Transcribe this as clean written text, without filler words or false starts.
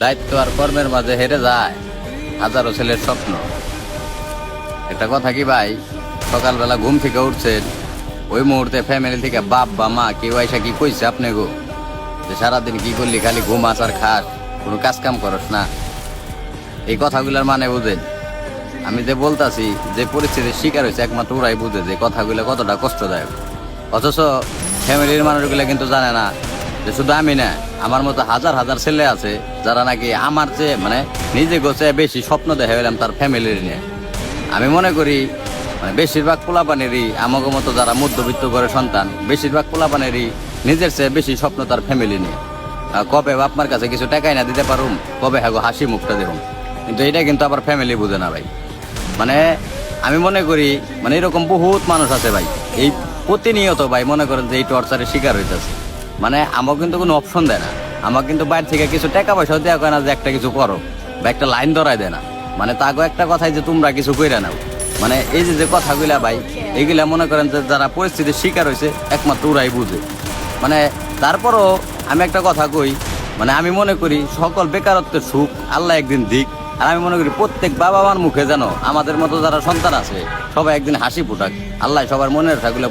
দায়িত্ব আর কর্মের মাঝে হেরে যায় হাজারো ছেলের স্বপ্ন। একটা কথা কি ভাই, সকালবেলা ঘুম থেকে উঠছেন, ওই মুহূর্তে ফ্যামিলি থেকে বাপ বা মা কেউ আইসা কি কইছে আপনি গো যে সারাদিন কি করলি, খালি ঘুমাস আর খাস, কোনো কাজ কাম করস না? এই কথাগুলোর মানে বুঝেন? আমি যে বলতাছি, যে পরিস্থিতির শিকার হয়েছে একমাত্র ওরাই বুঝে যে কথাগুলো কতটা কষ্টদায়ক। অথচ ফ্যামিলির মানুষগুলো কিন্তু জানে না যে শুধু আমি না, আমার মতো হাজার হাজার ছেলে আছে যারা নাকি আমার চেয়ে মানে নিজে গোছে বেশি স্বপ্ন দেখা গেলাম তার ফ্যামিলির নিয়ে। আমি মনে করি মানে বেশিরভাগ পোলাপানেরই আমাকে মতো যারা মধ্যবিত্ত করে সন্তান, বেশিরভাগ পোলাপানেরই নিজের চেয়ে বেশি স্বপ্ন তার ফ্যামিলি নিয়ে। কবে বাপমার কাছে কিছু টাকাই না দিতে পারুম, কবে হ্যাগো হাসি মুখটা দেখুন, কিন্তু এটা কিন্তু আবার ফ্যামিলি বুঝে না ভাই। মানে আমি মনে করি মানে এরকম বহুত মানুষ আছে ভাই, এই প্রতিনিয়ত ভাই মনে করেন যে এই টর্চারের শিকার হইতেছে। মানে আমাকে কিন্তু কোনো অপশন দেয় না, আমাকে কিন্তু বাইরে থেকে কিছু টাকা পয়সাও দেওয়া হয় না যে একটা কিছু করো বা একটা লাইন ধরাই দেয় না। মানে তাকে একটা কথাই যে তোমরা কিছু কইরা নাও, মানে এই যে যে কথাগুলা ভাই, এইগুলা মনে করেন যে যারা পরিস্থিতির শিকার হয়েছে একমাত্র ওরাই বুঝে। মানে তারপরও আমি একটা কথা কই, মানে আমি মনে করি সকল বেকারত্বের সুখ আল্লাহ একদিন দিক। আর আমি মনে করি প্রত্যেক বাবা মার মুখে যেন আমাদের মতো যারা সন্তান আছে সবাই একদিন হাসি ফুটাক, আল্লাহ সবার মনের কথাগুলো